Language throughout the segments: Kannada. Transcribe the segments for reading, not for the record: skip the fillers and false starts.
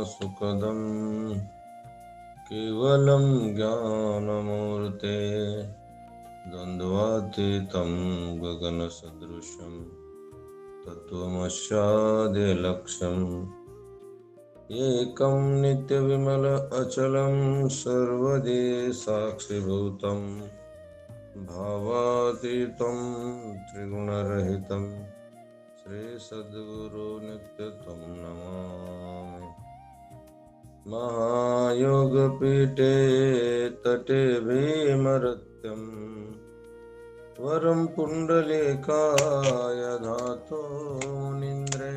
सुखदं केवलं ज्ञानमूर्ते द्वन्द्वातीतं गगनसदृशं तत्त्वमस्यादिलक्ष्यम् एकं नित्यविमल अचलं सर्वदि साक्षिभूतं भावातीतं त्रिगुणरहितं श्री सद्गुरु नित्यत्वं नमामि। महायोगपीठे तटे भीमरत्यं वरं पुण्डलीकाय धातो मुनीन्द्रे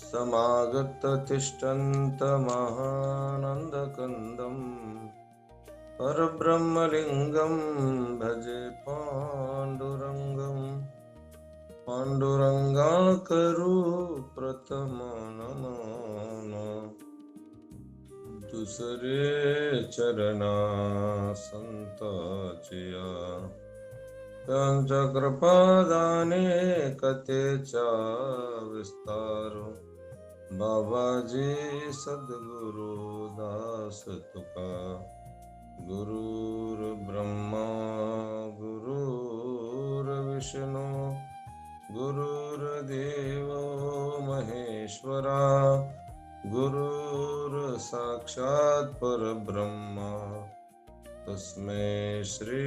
समागततिष्ठन्तमहानन्दकन्दं परब्रह्मलिङ्गं भजे पाण्डुरङ्गाकरु प्रथम नमो दूसरे चरणा संताचिया पंचकृपादाने कथेचा विस्तारो बाबाजी सद्गुरु दास तुका गुरुर्ब्रह्मा गुरुर्विष्णु गुरुर्देवो महेश्वरा गुरुर्साक्षात् परब्रह्मा तस्मै श्री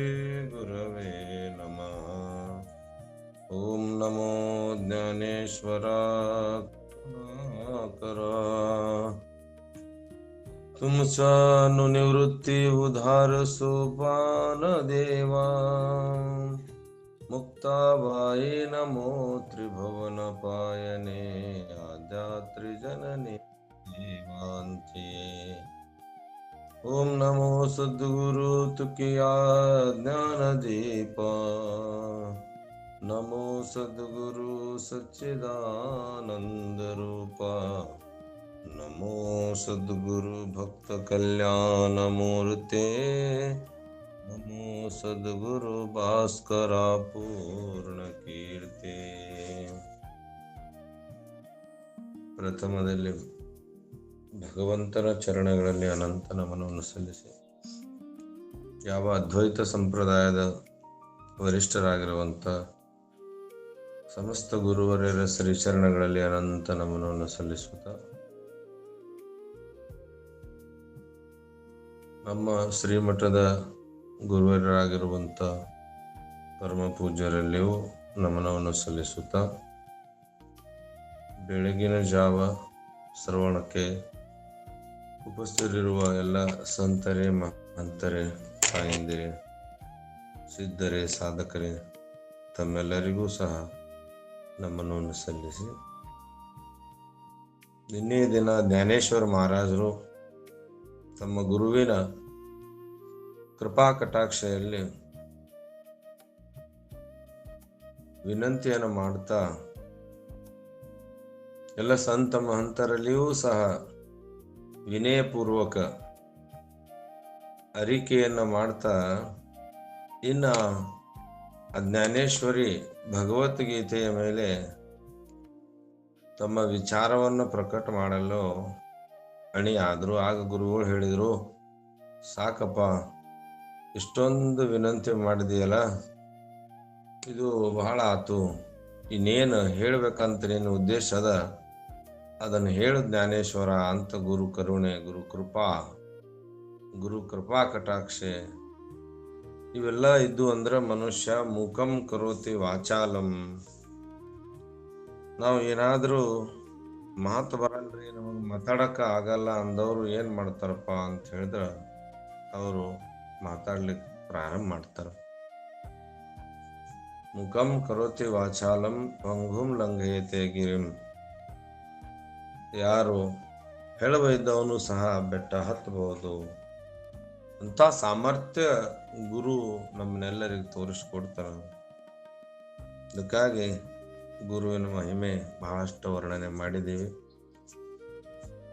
गुरवे नमः। ओम नमो ज्ञानेश्वरा तुमचा निवृत्ती उधार सोपान देवा मुक्ताबाई नमो त्रिभुवन पायने आद्यात्री जननी देवांतिये। ओम नमो सद्गुरु तुकिया ज्ञान दीपा नमो सद्गुरु सच्चिदानंद रूपा नमो सद्गुरु भक्त कल्याण मूर्ते नमो सद्गुरु भास्करा पूर्ण कीर्ति। ಪ್ರಥಮದಲ್ಲಿ ಭಗವಂತನ ಚರಣಗಳಲ್ಲಿ ಅನಂತ ನಮನವನ್ನು ಸಲ್ಲಿಸಿ ಯಾವ ಅದ್ವೈತ ಸಂಪ್ರದಾಯದ ವರಿಷ್ಠರಾಗಿರುವಂಥ ಸಮಸ್ತ ಗುರುವರ್ಯರ ಶ್ರೀಚರಣಗಳಲ್ಲಿ ಅನಂತ ನಮನವನ್ನು ಸಲ್ಲಿಸುತ್ತಾ ನಮ್ಮ ಶ್ರೀಮಠದ ಗುರುವರ್ಯರಾಗಿರುವಂಥ ಪರಮ ಪೂಜ್ಯರಲ್ಲಿಯೂ ನಮನವನ್ನು ಸಲ್ಲಿಸುತ್ತಾ ಬೆಳಗಿನ ಜಾವ ಶ್ರವಣಕ್ಕೆ ಉಪಸ್ಥಿತರಿರುವ ಎಲ್ಲ ಸಂತರೇ ಮಹಂತರೇ ತಾಯಂದಿರೇ ಸಿದ್ಧರೇ ಸಾಧಕರೇ ತಮ್ಮೆಲ್ಲರಿಗೂ ಸಹ ನಮನವನ್ನು ಸಲ್ಲಿಸಿ ನಿನ್ನೆ ದಿನ ಜ್ಞಾನೇಶ್ವರ ಮಹಾರಾಜರು ತಮ್ಮ ಗುರುವಿನ ಕೃಪಾ ಕಟಾಕ್ಷೆಯಲ್ಲಿ ವಿನಂತಿಯನ್ನು ಮಾಡ್ತಾ ಎಲ್ಲ ಸಂತ ಮಹಂತರಲ್ಲಿಯೂ ಸಹ ವಿನಯಪೂರ್ವಕ ಅರಿಕೆಯನ್ನು ಮಾಡ್ತಾ ಇನ್ನು ಜ್ಞಾನೇಶ್ವರಿ ಭಗವದ್ಗೀತೆಯ ಮೇಲೆ ತಮ್ಮ ವಿಚಾರವನ್ನು ಪ್ರಕಟ ಮಾಡಲು ಅಣಿಯಾದರು. ಆಗ ಗುರುಗಳು ಹೇಳಿದರು, ಸಾಕಪ್ಪ, ಇಷ್ಟೊಂದು ವಿನಂತಿ ಮಾಡಿದೆಯಲ್ಲ, ಇದು ಬಹಳ ಆತು, ಇನ್ನೇನು ಹೇಳ್ಬೇಕಂತ ನೀನು ಉದ್ದೇಶ ಅದ, ಅದನ್ನು ಹೇಳು ಜ್ಞಾನೇಶ್ವರ ಅಂತ ಗುರು ಕರುಣೆ, ಗುರು ಕೃಪಾ ಕಟಾಕ್ಷೆ ಇವೆಲ್ಲ ಇದ್ದು ಅಂದ್ರೆ ಮನುಷ್ಯ ಮೂಕಂ ಕರೋತಿ ವಾಚಾಲಂ. ನಾವು ಏನಾದರೂ ಮಾತು ಬರಲ್ರಿ, ನಮಗೆ ಮಾತಾಡಕ್ಕೆ ಆಗಲ್ಲ ಅಂದವರು ಏನು ಮಾಡ್ತಾರಪ್ಪ ಅಂತ ಹೇಳಿದ್ರೆ ಅವರು ಮಾತಾಡ್ಲಿಕ್ಕೆ ಪ್ರಾರಂಭ ಮಾಡ್ತಾರೆ. ಮುಖಂ ಕರೋತಿ ವಾಚಾಲಂ ಪಂಗುಂ ಲಂಘಯತೆ ಗಿರಿಂ. ಯಾರು ಹೇಳಬೈದವನು ಸಹ ಬೆಟ್ಟ ಹತ್ತಬಹುದು ಅಂತ ಸಾಮರ್ಥ್ಯ ಗುರು ನಮ್ಮನ್ನೆಲ್ಲರಿಗೆ ತೋರಿಸ್ಕೊಡ್ತಾರ. ಅದಕ್ಕಾಗಿ ಗುರುವಿನ ಮಹಿಮೆ ಬಹಳಷ್ಟು ವರ್ಣನೆ ಮಾಡಿದ್ದೀವಿ.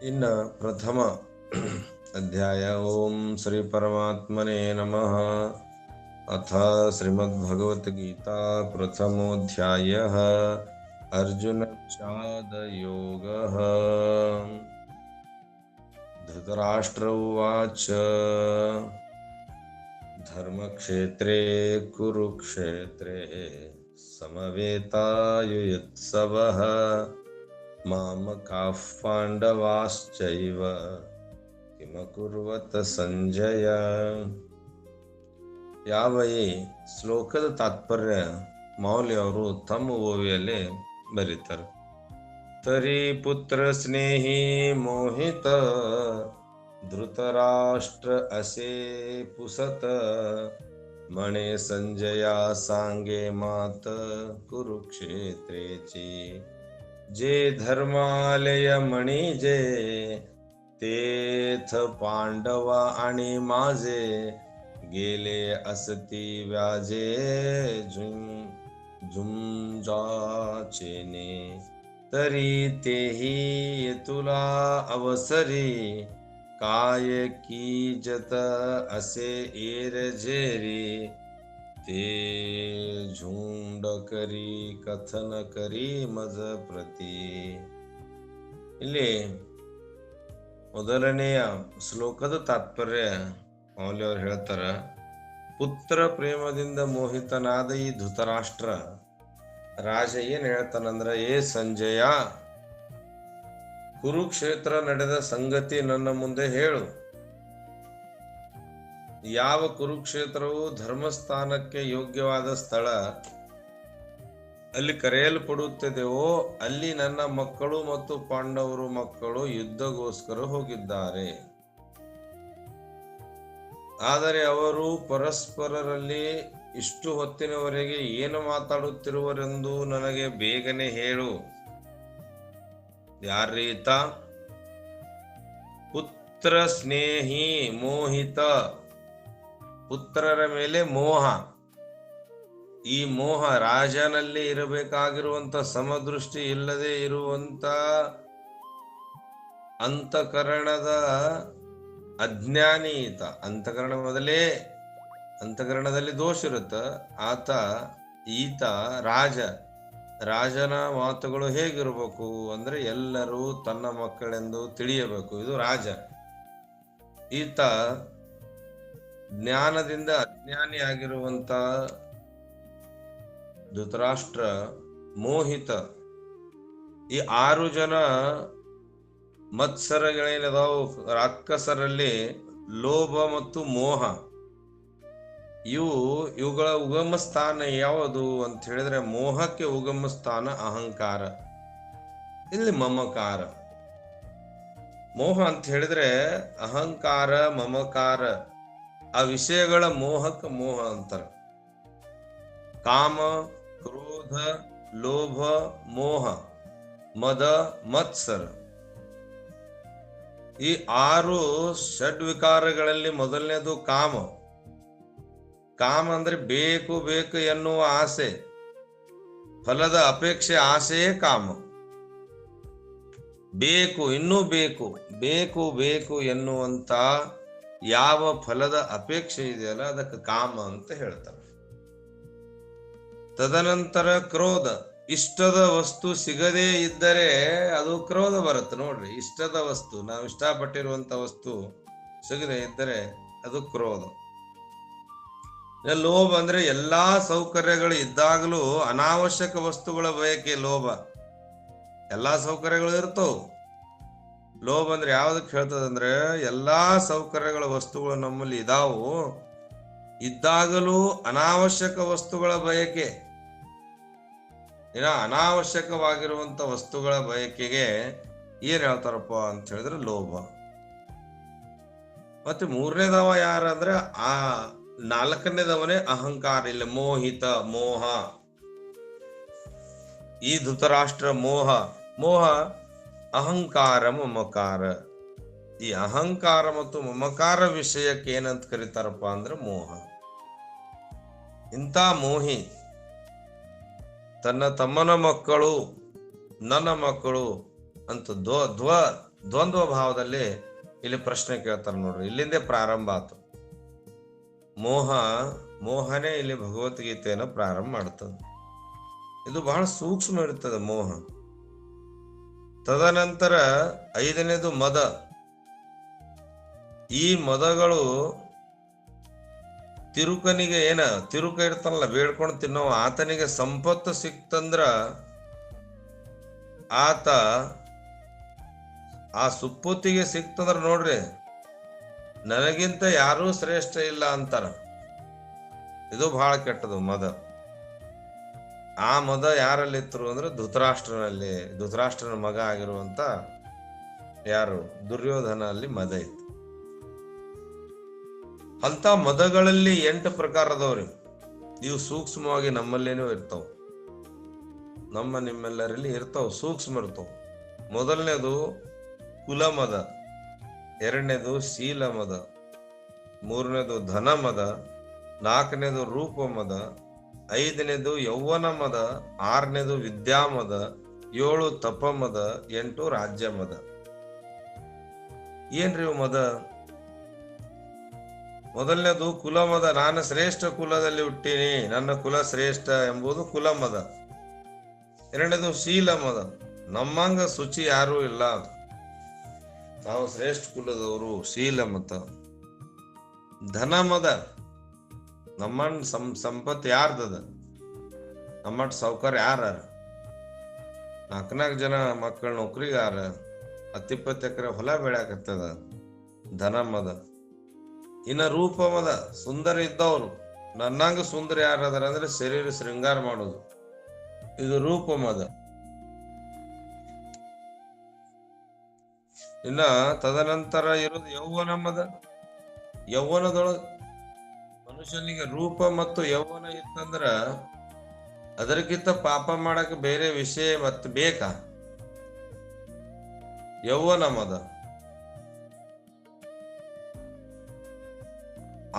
ಇನ್ನು ಪ್ರಥಮ ಅಧ್ಯಾಯ ಓಂ ಶ್ರೀ ಪರಮಾತ್ಮನೇ ನಮಃ. ಅಥ ಶ್ರೀಮದ್ಭಗವದ್ಗೀತಾ ಪ್ರಥಮೋಧ್ಯಾಯಃ ಅರ್ಜುನ ಚಾದ ಯೋಗಃ. ಧೃತರಾಷ್ಟ್ರ ಉವಾಚ ಧರ್ಮಕ್ಷೇತ್ರೇ ಕುರುಕ್ಷೇತ್ರೇ ಸಮವೇತಾಯುಯುತ್ಸವಃ ಮಾಮಕಾಃ ಪಾಂಡವಾಶ್ಚೈವ ಕಿಮಕುರ್ವತ ಸಂಜಯ. ಯಾವ ಈ ಶ್ಲೋಕದ ತಾತ್ಪರ್ಯ ಮೌಲ್ಯ ಅವರು ತಮ್ಮ ಓವಿಯಲ್ಲಿ ಬರೀತಾರೆ. ತರಿ ಪುತ್ರ ಸ್ನೇಹಿ ಮೋಹಿತ ಧೃತರಾಷ್ಟ್ರ ಅಸೇ ಪುಸತ ಮಣೆ ಸಂಜಯ ಸಾಂಗೆ ಮಾತ ಕುರುಕ್ಷೇತ್ರೇಚಿ जे धर्मालय मणी जे तेथ पांडवा आणि माझे गेले असती व्याजे झुंजाचेने तरी तेही तुला अवसरी काय कीजत असे एरझेरी ते झुंड करी ಕಥನ ಕರಿ ಮಜ ಪ್ರತಿ. ಇಲ್ಲಿ ಮೊದಲನೆಯ ಶ್ಲೋಕದ ತಾತ್ಪರ್ಯ ಮೌಲ್ಯ ಅವರು ಹೇಳ್ತಾರ, ಪುತ್ರ ಪ್ರೇಮದಿಂದ ಮೋಹಿತನಾದ ಈ ಧೃತರಾಷ್ಟ್ರ ರಾಜ ಏನ್ ಹೇಳ್ತಾನಂದ್ರ, ಏ ಸಂಜಯ, ಕುರುಕ್ಷೇತ್ರ ನಡೆದ ಸಂಗತಿ ನನ್ನ ಮುಂದೆ ಹೇಳು. ಯಾವ ಕುರುಕ್ಷೇತ್ರವು ಧರ್ಮಸ್ಥಾನಕ್ಕೆ ಯೋಗ್ಯವಾದ ಸ್ಥಳ, ಅಲ್ಲಿ ಕರೆಯಲ್ಪಡುತ್ತದೆಯೋ ಅಲ್ಲಿ ನನ್ನ ಮಕ್ಕಳು ಮತ್ತು ಪಾಂಡವರು ಮಕ್ಕಳು ಯುದ್ಧಗೋಸ್ಕರ ಹೋಗಿದ್ದಾರೆ. ಆದರೆ ಅವರು ಪರಸ್ಪರರಲ್ಲಿ ಇಷ್ಟು ಹೊತ್ತಿನವರೆಗೆ ಏನು ಮಾತಾಡುತ್ತಿರುವರೆಂದು ನನಗೆ ಬೇಗನೆ ಹೇಳು. ಯಾರೀತ? ಪುತ್ರ ಸ್ನೇಹಿ ಮೋಹಿತ, ಪುತ್ರರ ಮೇಲೆ ಮೋಹ. ಈ ಮೋಹ ರಾಜನಲ್ಲಿ ಇರಬೇಕಾಗಿರುವಂತ ಸಮದೃಷ್ಟಿ ಇಲ್ಲದೆ ಇರುವಂತ ಅಂತಃಕರಣದ ಅಜ್ಞಾನಿ ಈತ. ಅಂತಃಕರಣ ಮೊದಲೇ ಅಂತಃಕರಣದಲ್ಲಿ ದೋಷ ಇರುತ್ತ. ಈತ ರಾಜ. ರಾಜನ ಮಾತುಗಳು ಹೇಗಿರ್ಬೇಕು ಅಂದ್ರೆ ಎಲ್ಲರೂ ತನ್ನ ಮಕ್ಕಳೆಂದು ತಿಳಿಯಬೇಕು. ಇದು ರಾಜ. ಈತ ಜ್ಞಾನದಿಂದ ಅಜ್ಞಾನಿ ಆಗಿರುವಂತ ಧೃತರಾಷ್ಟ್ರ ಮೋಹಿತ. ಈ 6 ಜನ ಮತ್ಸರಗಳೇನದಾವು ರಾಕ್ಷಸರಲ್ಲಿ ಲೋಭ ಮತ್ತು ಮೋಹ, ಇವುಗಳ ಉಗಮ ಸ್ಥಾನ ಯಾವುದು ಅಂತ ಹೇಳಿದ್ರೆ, ಮೋಹಕ್ಕೆ ಉಗಮ ಸ್ಥಾನ ಅಹಂಕಾರ, ಇಲ್ಲಿ ಮಮಕಾರ. ಮೋಹ ಅಂತ ಹೇಳಿದ್ರೆ ಅಹಂಕಾರ, ಮಮಕಾರ, ಆ ವಿಷಯಗಳ ಮೋಹಕ್ಕೆ ಮೋಹ ಅಂತಾರೆ. ಕಾಮ, ಕ್ರೋಧ, ಲೋಭ, ಮೋಹ, ಮದ, ಮತ್ಸರ, ಈ 6 ಷಡ್ವಿಕಾರಗಳಲ್ಲಿ ಮೊದಲನೇದು ಕಾಮ. ಕಾಮ ಅಂದ್ರೆ ಬೇಕು ಬೇಕು ಎನ್ನುವ ಆಸೆ, ಫಲದ ಅಪೇಕ್ಷೆ, ಆಸೆಯೇ ಕಾಮ. ಬೇಕು, ಇನ್ನೂ ಬೇಕು, ಬೇಕು ಬೇಕು ಎನ್ನುವಂತ ಯಾವ ಫಲದ ಅಪೇಕ್ಷೆ ಇದೆಯಲ್ಲ ಅದಕ್ಕೆ ಕಾಮ ಅಂತ ಹೇಳ್ತಾರೆ. ತದನಂತರ ಕ್ರೋಧ. ಇಷ್ಟದ ವಸ್ತು ಸಿಗದೇ ಇದ್ದರೆ ಅದು ಕ್ರೋಧ ಬರುತ್ತೆ ನೋಡ್ರಿ. ಇಷ್ಟದ ವಸ್ತು, ನಾವು ಇಷ್ಟಪಟ್ಟಿರುವಂತ ವಸ್ತು ಸಿಗದೇ ಇದ್ದರೆ ಅದು ಕ್ರೋಧ. ಲೋಭ ಅಂದ್ರೆ ಎಲ್ಲಾ ಸೌಕರ್ಯಗಳು ಇದ್ದಾಗಲೂ ಅನಾವಶ್ಯಕ ವಸ್ತುಗಳ ಬಯಕೆ ಲೋಭ. ಎಲ್ಲಾ ಸೌಕರ್ಯಗಳು ಇರ್ತವು. ಲೋಭ ಅಂದ್ರೆ ಯಾವ್ದಕ್ಕೆ ಹೇಳ್ತದಂದ್ರೆ, ಎಲ್ಲಾ ಸೌಕರ್ಯಗಳ ವಸ್ತುಗಳು ನಮ್ಮಲ್ಲಿ ಇದಾವು, ಇದ್ದಾಗಲೂ ಅನಾವಶ್ಯಕ ವಸ್ತುಗಳ ಬಯಕೆ. ಅನಾವಶ್ಯಕವಾಗಿರುವಂತ ವಸ್ತುಗಳ ಬಯಕೆಗೆ ಏನ್ ಹೇಳ್ತಾರಪ್ಪ ಅಂತ ಹೇಳಿದ್ರೆ ಲೋಭ. ಮತ್ತೆ 3ನೇದವ ಯಾರಂದ್ರೆ ಆ 4ನೇದವನೇ ಅಹಂಕಾರ. ಇಲ್ಲ ಮೋಹಿತ, ಮೋಹ. ಈ ಧೃತರಾಷ್ಟ್ರ ಮೋಹ ಅಹಂಕಾರ, ಮಮಕಾರ. ಈ ಅಹಂಕಾರ ಮತ್ತು ಮಮಕಾರ ವಿಷಯಕ್ಕೆ ಏನಂತ ಕರೀತಾರಪ್ಪ ಅಂದ್ರೆ ಮೋಹ. ಇಂಥ ಮೋಹಿ ತನ್ನ ತಮ್ಮನ ಮಕ್ಕಳು ನನ್ನ ಮಕ್ಕಳು ಅಂತ ದ್ವಂದ್ವ ಭಾವದಲ್ಲಿ ಇಲ್ಲಿ ಪ್ರಶ್ನೆ ಕೇಳ್ತಾರೆ ನೋಡ್ರಿ. ಇಲ್ಲಿಂದೇ ಪ್ರಾರಂಭ ಆತು. ಮೋಹನೇ ಇಲ್ಲಿ ಭಗವದ್ಗೀತೆಯನ್ನು ಪ್ರಾರಂಭ ಮಾಡ್ತದೆ. ಇದು ಬಹಳ ಸೂಕ್ಷ್ಮ ಇರ್ತದೆ ಮೋಹ. ತದನಂತರ 5ನೇದು ಮದ. ಈ ಮದಗಳು ತಿರುಕನಿಗೆ ತಿರುಕ ಇರ್ತಾನಲ್ಲ ಬೇಡ್ಕೊಂಡು ತಿನ್ನೋ ಆತನಿಗೆ ಸಂಪತ್ತು ಸಿಕ್ತಂದ್ರ ಆತ ಆ ಸುಪ್ಪತ್ತಿಗೆ ಸಿಕ್ತಂದ್ರ ನೋಡ್ರಿ ನನಗಿಂತ ಯಾರೂ ಶ್ರೇಷ್ಠ ಇಲ್ಲ ಅಂತಾರ. ಇದು ಬಹಳ ಕೆಟ್ಟದು ಮದ. ಆ ಮದ ಯಾರಲ್ಲಿತ್ತು ಅಂದ್ರೆ ಧೃತರಾಷ್ಟ್ರನ ಮಗ ಆಗಿರುವಂತ ಯಾರು ದುರ್ಯೋಧನ ಅಲ್ಲಿ ಮದ ಇತ್ತು. ಅಂತ ಮದಗಳಲ್ಲಿ 8 ಪ್ರಕಾರದವ್ರಿ. ಇವು ಸೂಕ್ಷ್ಮವಾಗಿ ನಮ್ಮಲ್ಲೇನೋ ಇರ್ತಾವ, ನಿಮ್ಮೆಲ್ಲರಲ್ಲಿ ಇರ್ತಾವ, ಸೂಕ್ಷ್ಮ ಇರ್ತಾವ. ಮೊದಲನೇದು ಕುಲಮದ, ಎರಡನೇದು ಶೀಲ ಮದ, ಮೂರನೇದು ಧನ ಮದ, ನಾಲ್ಕನೇದು ರೂಪ ಮದ, ಐದನೇದು ಯೌವನ ಮದ, ಆರನೇದು ವಿದ್ಯಾಮದ, 7 ತಪ ಮದ, 8 ರಾಜ್ಯ ಮದ. ಏನ್ರಿ ಮದ? ಮೊದಲನೇದು ಕುಲಮದ, ನಾನು ಶ್ರೇಷ್ಠ ಕುಲದಲ್ಲಿ ಹುಟ್ಟೀನಿ, ನನ್ನ ಕುಲ ಶ್ರೇಷ್ಠ ಎಂಬುದು ಕುಲಮದ. ಎರಡನೇದು ಶೀಲ ಮದ, ನಮ್ಮಂಗ ಶುಚಿ ಯಾರೂ ಇಲ್ಲ, ನಾವು ಶ್ರೇಷ್ಠ ಕುಲದವರು, ಶೀಲ ಮತ. ಧನ ಮದ, ನಮ್ಮಣ್ಣ ಸಂಪತ್ತು ಯಾರ್ದದ, ನಮ್ಮಟ್ ಸೌಕರ್ಯ ಯಾರ, 4 ಜನ ಮಕ್ಕಳ ನೌಕರಿಗಾರ, 10-20 ಎಕರೆ ಹೊಲ ಬೆಳ್ಯಾಕತ್ತದ, ಧನ ಮದ. ಇನ್ನ ರೂಪ ಮದ, ಸುಂದರ ಇದ್ದವ್ರು, ನನ್ನಂಗ ಸುಂದರ ಯಾರದಾರ ಅಂದ್ರೆ ಶರೀರ ಶೃಂಗಾರ ಮಾಡೋದು, ಇದು ರೂಪ ಮದ. ಇನ್ನ ತದನಂತರ ಇರೋದು ಯೌವನ ಮದ. ಯೌವನದೊಳಗ ಮನುಷ್ಯನಿಗೆ ರೂಪ ಮತ್ತು ಯೌವನ ಇತ್ತಂದ್ರ ಅದಕ್ಕಿಂತ ಪಾಪ ಮಾಡಕ್ ಬೇರೆ ವಿಷಯ ಮತ್ತೆ ಬೇಕಾ? ಯೌವನ ಮದ.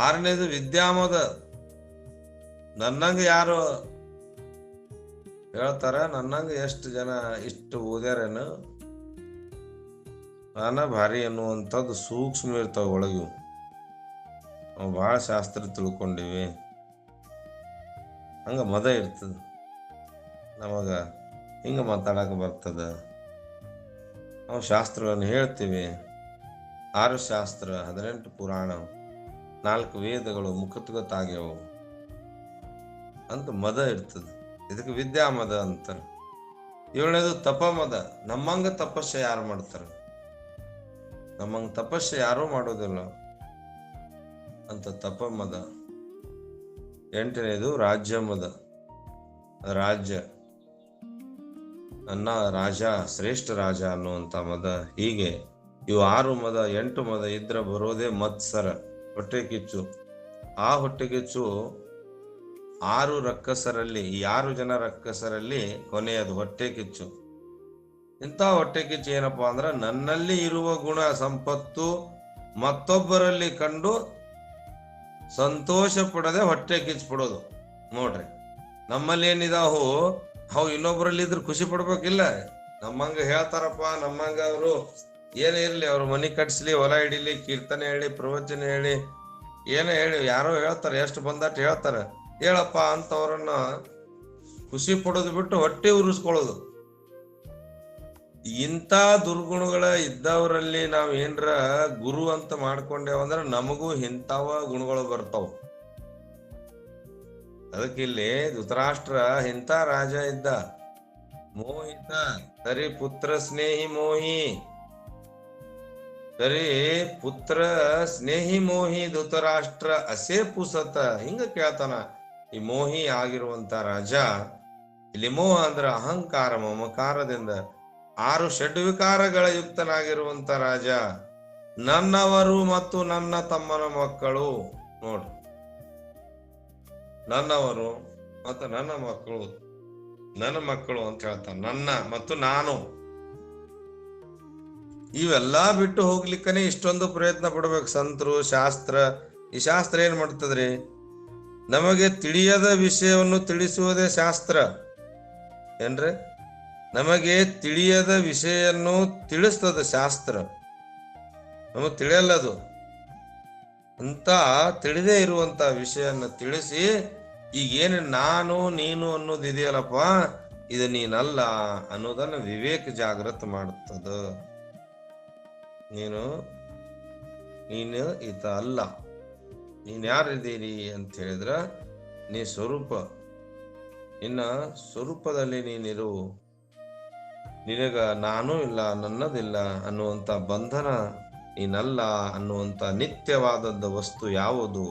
ಆರನೇದು ವಿದ್ಯಾಮದ, ನನ್ನಂಗ ಯಾರು ಹೇಳ್ತಾರ, ನನ್ನಂಗ ಎಷ್ಟು ಜನ ಇಷ್ಟು ಓದ್ಯಾರೇನು, ನಾನ ಭಾರಿ ಅನ್ನುವಂಥದ್ದು ಸೂಕ್ಷ್ಮ ಇರ್ತಾವ ಒಳಗಿವು. ನಾವು ಬಹಳ ಶಾಸ್ತ್ರ ತಿಳ್ಕೊಂಡಿವಿ, ಹಂಗ ಮದ ಇರ್ತದ. ನಮಗ ಹಿಂಗ ಮಾತಾಡಕ ಬರ್ತದ, ನಾವು ಶಾಸ್ತ್ರಗಳನ್ನು ಹೇಳ್ತೀವಿ. 6 ಶಾಸ್ತ್ರ, 18 ಪುರಾಣ, 4 ವೇದಗಳು ಮುಖತ್ಗತಾಗ್ಯವು ಅಂತ ಮದ ಇರ್ತದ. ಇದಕ್ಕೆ ವಿದ್ಯಾಮದ ಅಂತಾರ. 7ನೇದು ತಪ ಮದ, ನಮ್ಮಂಗ ತಪಸ್ಸೆ ಯಾರು ಮಾಡ್ತಾರ, ನಮ್ಮಂಗ ತಪಸ್ಸೆ ಯಾರೂ ಮಾಡೋದಿಲ್ಲ ಅಂತ ತಪ ಮದ. 8ನೇದು ರಾಜ್ಯ ಮದ, ರಾಜ್ಯ, ನನ್ನ ರಾಜ ಶ್ರೇಷ್ಠ ರಾಜ ಅನ್ನುವಂತ ಮದ. ಹೀಗೆ ಇವು 6 ಮದ 8 ಮದ ಇದ್ರ ಬರೋದೇ ಮತ್ಸರ, ಹೊಟ್ಟೆ ಕಿಚ್ಚು. ಆ ಹೊಟ್ಟೆ ಕಿಚ್ಚು 6 ರಕ್ಕಸರಲ್ಲಿ, ಈ 6 ಜನ ರಕ್ಕಸರಲ್ಲಿ ಕೊನೆಯದು ಹೊಟ್ಟೆ ಕಿಚ್ಚು. ಇಂಥ ಹೊಟ್ಟೆ ಕಿಚ್ಚು ಏನಪ್ಪಾ ಅಂದ್ರ ನನ್ನಲ್ಲಿ ಇರುವ ಗುಣ ಸಂಪತ್ತು ಮತ್ತೊಬ್ಬರಲ್ಲಿ ಕಂಡು ಸಂತೋಷ ಪಡದೆ ಹೊಟ್ಟೆ ಕಿಚ್ಚು ಪಡೋದು. ನೋಡ್ರಿ, ನಮ್ಮಲ್ಲಿ ಏನಿದಾವು ಅವು ಇನ್ನೊಬ್ಬರಲ್ಲಿ ಇದ್ರೆ ಖುಷಿ ಪಡ್ಬೇಕಿಲ್ಲ. ನಮ್ಮಂಗ ಹೇಳ್ತಾರಪ್ಪ, ನಮ್ಮಂಗ ಅವರು ಏನೇ ಇರ್ಲಿ, ಅವ್ರ ಮನಿ ಕಟ್ಸ್ಲಿ, ಹೊಲ ಹಿಡಿಲಿ, ಕೀರ್ತನೆ ಹೇಳಿ, ಪ್ರವಚನ ಹೇಳಿ, ಏನೇ ಹೇಳಿ, ಯಾರೋ ಹೇಳ್ತಾರೆ, ಎಷ್ಟು ಬಂದಟ್ಟು ಹೇಳ್ತಾರೆ, ಹೇಳಪ್ಪ ಅಂತವ್ರನ್ನ ಖುಷಿ ಪಡೋದು ಬಿಟ್ಟು ಹೊಟ್ಟೆ ಉರಿಸ್ಕೊಳ್ಳೋದು. ಇಂಥ ದುರ್ಗುಣಗಳ ಇದ್ದವರಲ್ಲಿ ನಾವ್ ಏನ್ರ ಗುರು ಅಂತ ಮಾಡ್ಕೊಂಡೇವಂದ್ರ ನಮಗೂ ಇಂಥವ ಗುಣಗಳು ಬರ್ತಾವ. ಅದಕ್ಕಿಲ್ಲಿ ಧೃತರಾಷ್ಟ್ರ ಇಂಥ ರಾಜ ಇದ್ದ, ಮೋಹಿತ ಸರಿ ಪುತ್ರ ಸ್ನೇಹಿ ಮೋಹಿ, ಸರಿ ಪುತ್ರ ಸ್ನೇಹಿ ಮೋಹಿ ಧೃತರಾಷ್ಟ್ರ ಅಸೇ ಪುಸತ, ಹಿಂಗ ಕೇಳ್ತಾನ. ಈ ಮೋಹಿ ಆಗಿರುವಂತ ರಾಜ, ಇಲ್ಲಿ ಮೋಹ ಅಂದ್ರ ಅಹಂಕಾರ, ಮಮಕಾರದಿಂದ 6 ಷಡ್ವಿಕಾರಗಳ ಯುಕ್ತನಾಗಿರುವಂತ ರಾಜ. ನನ್ನವರು ಮತ್ತು ನನ್ನ ತಮ್ಮನ ಮಕ್ಕಳು, ನೋಡ್ರಿ, ನನ್ನವರು ಮತ್ತು ನನ್ನ ಮಕ್ಕಳು, ನನ್ನ ಮಕ್ಕಳು ಅಂತ ಹೇಳ್ತಾನೆ. ನನ್ನ ಮತ್ತು ನಾನು, ಇವೆಲ್ಲಾ ಬಿಟ್ಟು ಹೋಗ್ಲಿಕ್ಕನೆ ಇಷ್ಟೊಂದು ಪ್ರಯತ್ನ ಪಡ್ಬೇಕು ಸಂತರು. ಶಾಸ್ತ್ರ, ಈ ಶಾಸ್ತ್ರ ಏನ್ ಮಾಡ್ತದ್ರಿ, ನಮಗೆ ತಿಳಿಯದ ವಿಷಯವನ್ನು ತಿಳಿಸುವುದೇ ಶಾಸ್ತ್ರ ಏನ್ರಿ. ನಮಗೆ ತಿಳಿಯದ ವಿಷಯನ್ನು ತಿಳಿಸ್ತದ ಶಾಸ್ತ್ರ, ನಮಗ್ ತಿಳಿಯಲ್ಲದು ಅಂತ ತಿಳಿದೇ ಇರುವಂತ ವಿಷಯನ್ನ ತಿಳಿಸಿ, ಈಗೇನು ನಾನು ನೀನು ಅನ್ನೋದು ಇದೆಯಲ್ಲಪ್ಪ, ಇದು ನೀನಲ್ಲ ಅನ್ನೋದನ್ನ ವಿವೇಕ ಜಾಗೃತ ಮಾಡುತ್ತದ. ನೀನು ನೀನು ಈತ ಅಲ್ಲ, ನೀನ್ ಯಾರಿದ್ದೀರಿ ಅಂತ ಹೇಳಿದ್ರ ನೀ ಸ್ವರೂಪ, ನಿನ್ನ ಸ್ವರೂಪದಲ್ಲಿ ನೀನಿರು, ನಿನಗ ನಾನೂ ಇಲ್ಲ ನನ್ನದಿಲ್ಲ ಅನ್ನುವಂಥ ಬಂಧನ ನೀನಲ್ಲ ಅನ್ನುವಂಥ ನಿತ್ಯವಾದದ್ದ ವಸ್ತು ಯಾವುದು?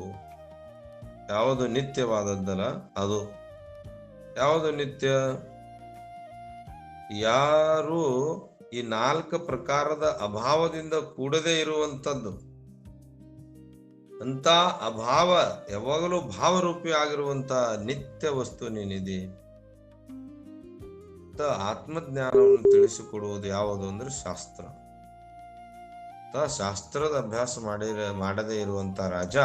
ಯಾವುದು ನಿತ್ಯವಾದದ್ದಲ್ಲ ಅದು. ಯಾವುದು ನಿತ್ಯ? ಯಾರು ಈ 4 ಪ್ರಕಾರದ ಅಭಾವದಿಂದ ಕೂಡದೇ ಇರುವಂಥದ್ದು, ಅಂತ ಅಭಾವ, ಯಾವಾಗಲೂ ಭಾವರೂಪಿ ಆಗಿರುವಂತ ನಿತ್ಯ ವಸ್ತು ನೀನಿದೆ. ಆತ್ಮಜ್ಞಾನವನ್ನು ತಿಳಿಸಿಕೊಡುವುದು ಯಾವುದು ಅಂದ್ರೆ ಶಾಸ್ತ್ರ. ಶಾಸ್ತ್ರದ ಅಭ್ಯಾಸ ಮಾಡದೇ ಇರುವಂತ ರಾಜ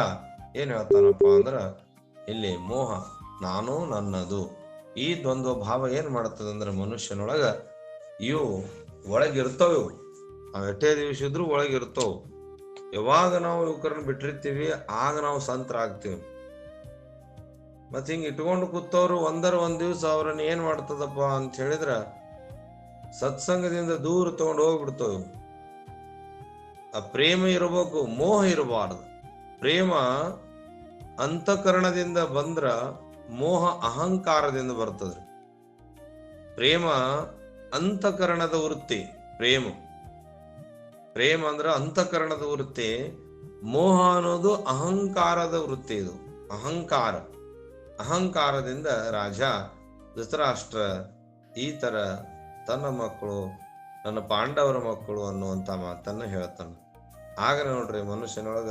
ಏನ್ ಹೇಳ್ತಾನಪ್ಪ ಅಂದ್ರ, ಇಲ್ಲಿ ಮೋಹ, ನಾನು ನನ್ನದು, ಈ ದ್ವಂದ್ವ ಭಾವ ಏನ್ ಮಾಡ್ತದಂದ್ರೆ ಮನುಷ್ಯನೊಳಗ ಇವು ಒಳಗಿರ್ತಾವ. ನಾವ್ ಎಷ್ಟೇ ದಿವಸ ಇದ್ರು ಒಳಗಿರ್ತಾವ. ಯಾವಾಗ ನಾವು ಇವ್ಕರನ್ನ ಬಿಟ್ಟಿರ್ತೀವಿ ಆಗ ನಾವು ಸಂತರಾಗ್ತೀವಿ. ಮತ್ ಹಿಂಗ ಇಟ್ಕೊಂಡು ಕೂತವ್ರು ಒಂದ್ ದಿವ್ಸ ಅವ್ರನ್ನ ಏನ್ ಮಾಡ್ತದಪ್ಪ ಅಂತ ಹೇಳಿದ್ರ ಸತ್ಸಂಗದಿಂದ ದೂರ ತಗೊಂಡು ಹೋಗ್ಬಿಡ್ತೇವೆ. ಆ ಪ್ರೇಮ ಇರಬೇಕು, ಮೋಹ ಇರಬಾರದು. ಪ್ರೇಮ ಅಂತಃಕರಣದಿಂದ ಬಂದ್ರ ಮೋಹ ಅಹಂಕಾರದಿಂದ ಬರ್ತದ್ರಿ. ಪ್ರೇಮ ಅಂತಃಕರಣದ ವೃತ್ತಿ. ಪ್ರೇಮ ಅಂದ್ರ ಅಂತಃಕರಣದ ವೃತ್ತಿ, ಮೋಹ ಅನ್ನೋದು ಅಹಂಕಾರದ ವೃತ್ತಿ. ಇದು ಅಹಂಕಾರದಿಂದ ರಾಜ ಧೃತರಾಷ್ಟ್ರ ಈ ತರ ತನ್ನ ಮಕ್ಕಳು ನನ್ನ ಪಾಂಡವರ ಮಕ್ಕಳು ಅನ್ನುವಂತ ಮಾತನ್ನ ಹೇಳ್ತಾನೆ. ಆಗ ನೋಡ್ರಿ ಮನುಷ್ಯನೊಳಗ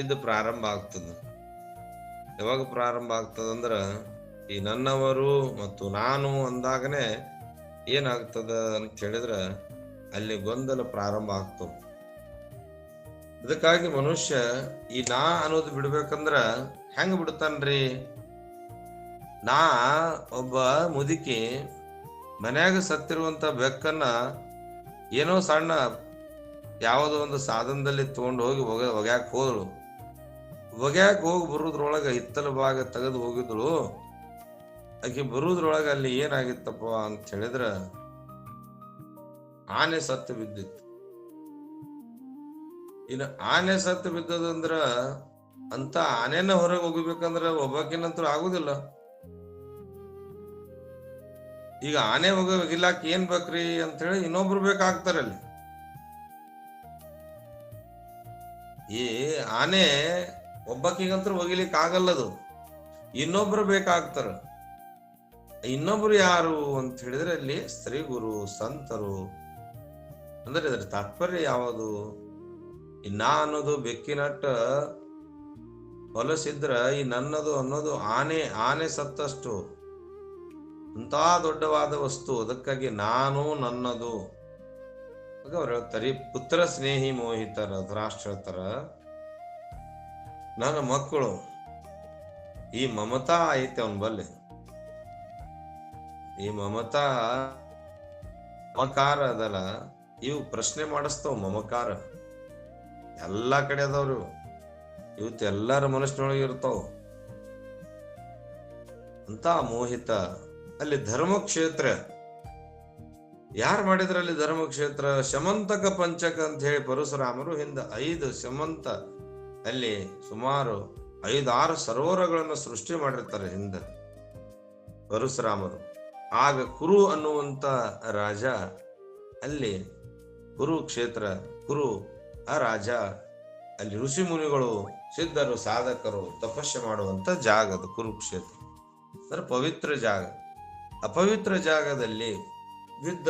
ಇದು ಪ್ರಾರಂಭ ಆಗ್ತದ. ಯಾವಾಗ ಪ್ರಾರಂಭ ಆಗ್ತದಂದ್ರ ಈ ನನ್ನವರು ಮತ್ತು ನಾನು ಅಂದಾಗನೆ ಏನಾಗ್ತದ ಅಂತ ಹೇಳಿದ್ರ ಅಲ್ಲಿ ಗೊಂದಲ ಪ್ರಾರಂಭ ಆಗ್ತವ. ಇದಕ್ಕಾಗಿ ಮನುಷ್ಯ ಈ ನಾ ಅನ್ನೋದು ಬಿಡ್ಬೇಕಂದ್ರ ಹೆಂಗ ಬಿಡ್ತಾನ್ರಿ? ನಾ ಒಬ್ಬ ಮುದುಕಿ ಮನ್ಯಾಗ ಸತ್ತಿರುವಂತ ಬೆಕ್ಕನ್ನ ಏನೋ ಸಣ್ಣ ಯಾವುದೋ ಒಂದು ಸಾಧನದಲ್ಲಿ ತಗೊಂಡು ಹೋಗಿ ಒಗ್ಯಾಕ ಹೋದಳು. ಒಗ್ಯಾಕ ಹೋಗಿ ಬರುದ್ರೊಳಗ ಹಿತ್ತಲ ಭಾಗ ತೆಗೆದು ಹೋಗಿದ್ಳು. ಆಕೆ ಬರುದ್ರೊಳಗ ಅಲ್ಲಿ ಏನಾಗಿತ್ತಪ್ಪ ಅಂತ ಹೇಳಿದ್ರ ಆನೆ ಸತ್ತು ಬಿದ್ದಿತ್ತು. ಇನ್ನು ಆನೆ ಸತ್ತು ಬಿದ್ದದಂದ್ರ ಅಂತ ಆನೆನ ಹೊರಗೆ ಹೋಗ್ಬೇಕಂದ್ರ ಒಬ್ಬಾಕಿನಂತೂ ಆಗುದಿಲ್ಲ. ಈಗ ಆನೆ ಒಗಿಲಾಕ ಏನ್ ಬೇಕ್ರಿ ಅಂತ ಹೇಳಿ ಇನ್ನೊಬ್ರು ಬೇಕಾಗ್ತಾರಲ್ಲಿ. ಈ ಆನೆ ಒಬ್ಬಕ್ಕಿಗಂತೂ ಒಗಿಲಿಕ್ಕೆ ಆಗಲ್ಲದು, ಇನ್ನೊಬ್ರು ಬೇಕಾಗ್ತಾರ. ಇನ್ನೊಬ್ರು ಯಾರು ಅಂತ ಹೇಳಿದ್ರೆ ಅಲ್ಲಿ ಸ್ತ್ರೀ ಗುರು ಸಂತರು. ಅಂದ್ರೆ ಇದ್ರ ತಾತ್ಪರ್ಯ ಯಾವುದು? ನಾ ಅನ್ನೋದು ಬೆಕ್ಕಿನಟ್ಟ ಹೊಲಸಿದ್ರ ಈ ನನ್ನದು ಅನ್ನೋದು ಆನೆ ಸತ್ತಷ್ಟು ಅಂತ ದೊಡ್ಡವಾದ ವಸ್ತು. ಅದಕ್ಕಾಗಿ ನಾನು ನನ್ನದು. ಅವ್ರು ಹೇಳ್ತಾರೆ ಪುತ್ರ ಸ್ನೇಹಿ ಮೋಹಿತರ ಧೃತರಾಷ್ಟ್ರ ಹೇಳ್ತಾರ, ನನ್ನ ಮಕ್ಕಳು ಈ ಮಮತಾ ಐತೆ ಅವನ್ ಬಲ್ಲಿ. ಈ ಮಮತಾ ಮಮಕಾರ ಅದಲ್ಲ, ಇವು ಪ್ರಶ್ನೆ ಮಾಡಿಸ್ತಾವ. ಮಮಕಾರ ಎಲ್ಲಾ ಕಡೆ ಅದಾವ್ರು. ಇವತ್ತು ಎಲ್ಲಾರ ಮನಸ್ಸಿನೊಳಗೆ ಇರ್ತಾವ ಅಂತ ಮೋಹಿತ. ಅಲ್ಲಿ ಧರ್ಮಕ್ಷೇತ್ರ ಯಾರು ಮಾಡಿದ್ರಲ್ಲಿ? ಧರ್ಮಕ್ಷೇತ್ರ ಶಮಂತಕ ಪಂಚಕ ಅಂತ ಹೇಳಿ ಪರಶುರಾಮರು ಹಿಂದ 5 ಶಮಂತ ಅಲ್ಲಿ ಸುಮಾರು 5-6 ಸರೋವರಗಳನ್ನು ಸೃಷ್ಟಿ ಮಾಡಿರ್ತಾರೆ ಹಿಂದ ಪರಶುರಾಮರು. ಆಗ ಕುರು ಅನ್ನುವಂತ ರಾಜ ಅಲ್ಲಿ ಕುರುಕ್ಷೇತ್ರ, ಕುರು ಆ ರಾಜ ಅಲ್ಲಿ ಋಷಿ ಮುನಿಗಳು ಸಿದ್ಧರು ಸಾಧಕರು ತಪಸ್ಸೆ ಮಾಡುವಂತ ಜಾಗ ಅದು ಕುರುಕ್ಷೇತ್ರ. ಅಂದ್ರೆ ಪವಿತ್ರ ಜಾಗ. ಅಪವಿತ್ರ ಜಾಗದಲ್ಲಿ ಯುದ್ಧ